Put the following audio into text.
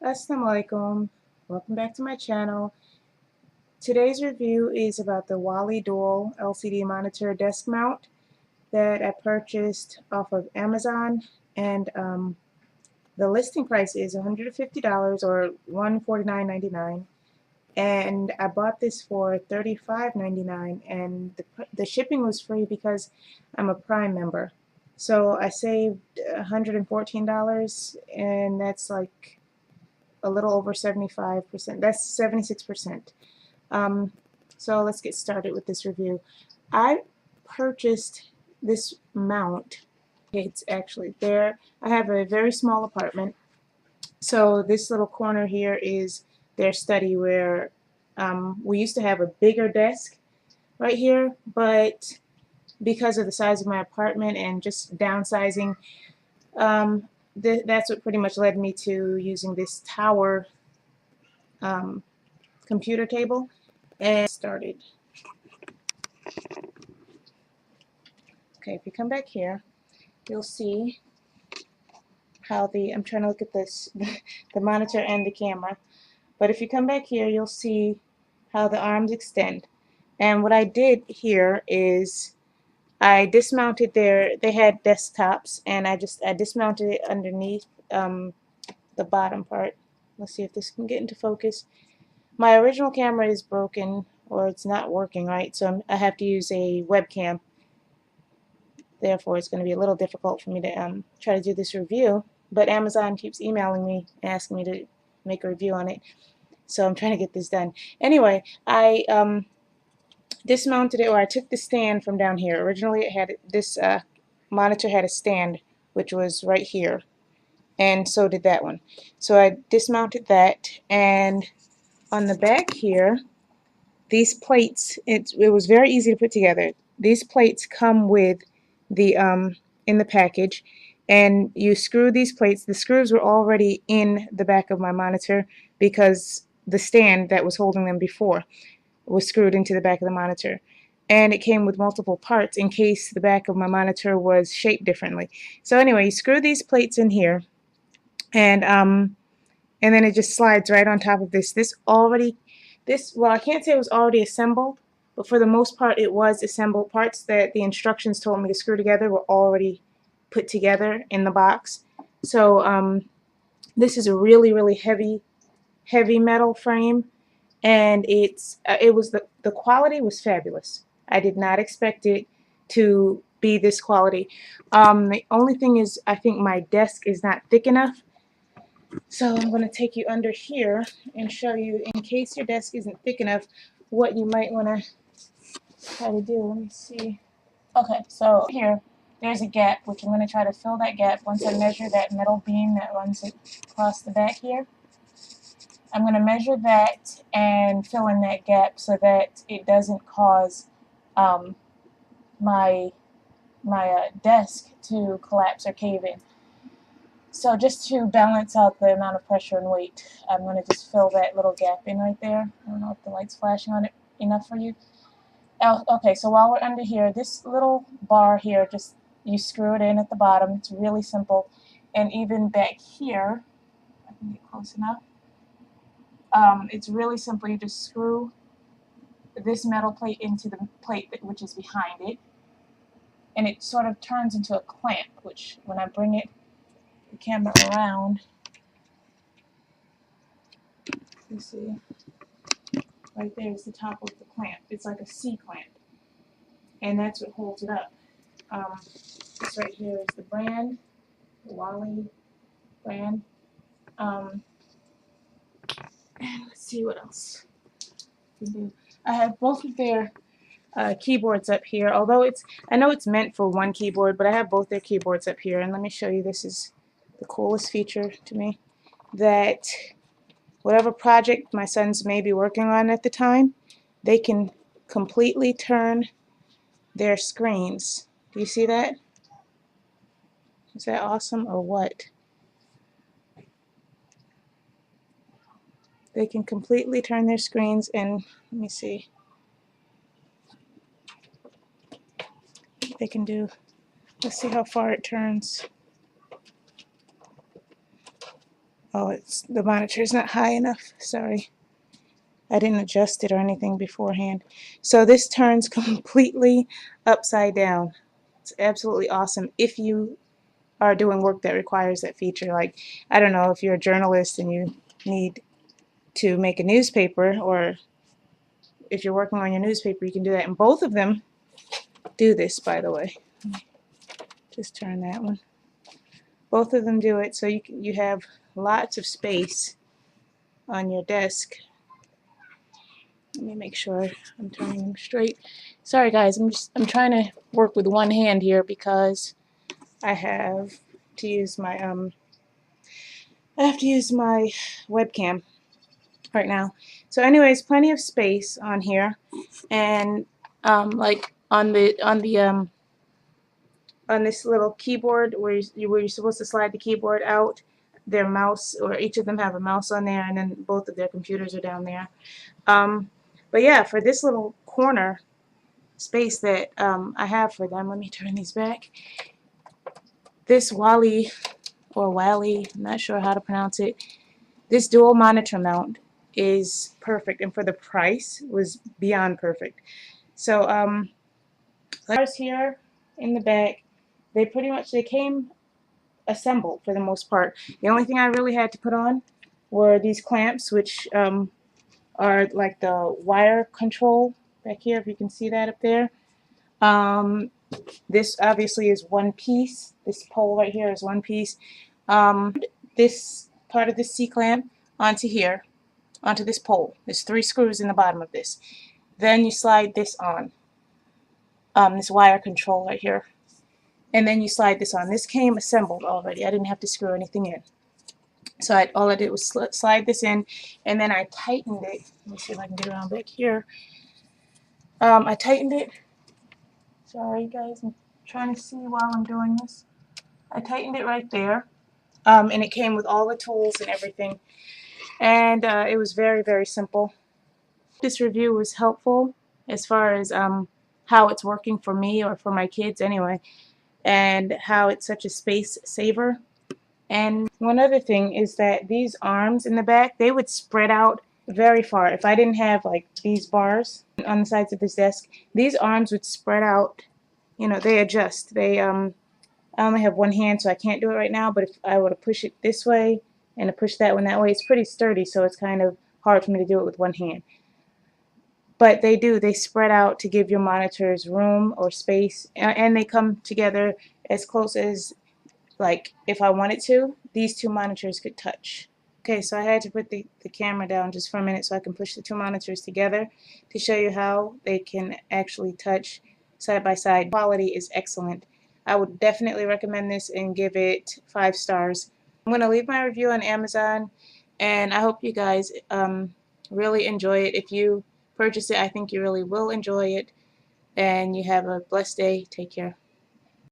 Assalamualaikum. Welcome back to my channel. Today's review is about the WALI Dual LCD monitor desk mount that I purchased off of Amazon, and the listing price is $150 or $149.99, and I bought this for $35.99, and the shipping was free because I'm a Prime member. So I saved $114, and that's like a little over 75%. That's 76%. So let's get started with this review. I purchased this mount. It's actually there. I have a very small apartment, so this little corner here is their study where we used to have a bigger desk right here, but because of the size of my apartment and just downsizing, that's what pretty much led me to using this tower computer table and started. Okay, if you come back here, you'll see how I'm trying to look at this, the monitor and the camera, but if you come back here, you'll see how the arms extend. And what I did here is I dismounted they had desktops, and I dismounted it underneath the bottom part. Let's see if this can get into focus. My original camera is broken, or it's not working right, so I have to use a webcam. Therefore, it's going to be a little difficult for me to try to do this review, but Amazon keeps emailing me, asking me to make a review on it, so I'm trying to get this done. Anyway, I dismounted it, or I took the stand from down here. Originally, it had this monitor had a stand, which was right here, and so did that one. So I dismounted that, and on the back here, these plates, it was very easy to put together. These plates come with the in the package, and you screw these plates. The screws were already in the back of my monitor because the stand that was holding them before was screwed into the back of the monitor, and it came with multiple parts in case the back of my monitor was shaped differently. So anyway, you screw these plates in here, and then it just slides right on top of this. Well, I can't say it was already assembled, but for the most part it was assembled. Parts that the instructions told me to screw together were already put together in the box. So this is a really heavy metal frame, and the quality was fabulous. I did not expect it to be this quality. The only thing is, I think my desk is not thick enough. So I'm going to take you under here and show you, in case your desk isn't thick enough, what you might want to try to do. Let me see. Okay, so here, there's a gap, which I'm going to try to fill that gap once I measure that metal beam that runs across the back here. I'm going to measure that and fill in that gap so that it doesn't cause my desk to collapse or cave in. So just to balance out the amount of pressure and weight, I'm going to just fill that little gap in right there. I don't know if the light's flashing on it enough for you. Oh, okay, so while we're under here, this little bar here, just you screw it in at the bottom. It's really simple. And even back here, if I can get close enough, it's really simple. You just screw this metal plate into the plate which is behind it, and it sort of turns into a clamp, which when I bring the camera around, you see, right there is the top of the clamp. It's like a C-clamp, and that's what holds it up. This right here is the brand, the WALI brand. And let's see what else we can do. I have both of their keyboards up here, although I know it's meant for one keyboard, but I have both their keyboards up here, and let me show you. This is the coolest feature to me, that whatever project my sons may be working on at the time, they can completely turn their screens. Do you see that? Is that awesome or what? They can completely turn their screens, and let me see. They can do, let's see how far it turns. Oh, the monitor is not high enough. Sorry. I didn't adjust it or anything beforehand. So this turns completely upside down. It's absolutely awesome if you are doing work that requires that feature. Like, I don't know, if you're a journalist and you need to make a newspaper, or if you're working on your newspaper, you can do that. And both of them do this, by the way. Just turn that one. Both of them do it, so you have lots of space on your desk. Let me make sure I'm turning them straight. Sorry guys, I'm trying to work with one hand here because I have to use my webcam right now. So anyways, plenty of space on here, and like on this little keyboard where you're supposed to slide the keyboard out, their mouse, or each of them have a mouse on there, and then both of their computers are down there. But yeah, for this little corner space that I have for them, let me turn these back. This WALI, or WALI, I'm not sure how to pronounce it, this dual monitor mount is perfect, and for the price was beyond perfect. So ours here in the back, they came assembled for the most part. The only thing I really had to put on were these clamps, which are like the wire control back here, if you can see that up there. This obviously is one piece. This pole right here is one piece. This part of the C-clamp onto here, onto this pole. There's 3 screws in the bottom of this. Then you slide this on, this wire control right here. And then you slide this on. This came assembled already. I didn't have to screw anything in. So all I did was slide this in, and then I tightened it. Let me see if I can get around back here. I tightened it. Sorry guys, I'm trying to see while I'm doing this. I tightened it right there, and it came with all the tools and everything, and it was very, very simple. This review was helpful as far as how it's working for me, or for my kids anyway, and how it's such a space saver. And one other thing is that these arms in the back, they would spread out very far. If I didn't have like these bars on the sides of this desk, these arms would spread out. You know, they adjust. I only have one hand, so I can't do it right now, but if I were to push it this way and to push that one that way, it's pretty sturdy, so it's kind of hard for me to do it with one hand. But they spread out to give your monitors room or space, and they come together as close as, like, if I wanted to, these 2 monitors could touch. Okay, so I had to put the camera down just for a minute so I can push the 2 monitors together to show you how they can actually touch side by side. Quality is excellent. I would definitely recommend this and give it 5 stars. I'm going to leave my review on Amazon, and I hope you guys really enjoy it. If you purchase it, I think you really will enjoy it, and you have a blessed day. Take care.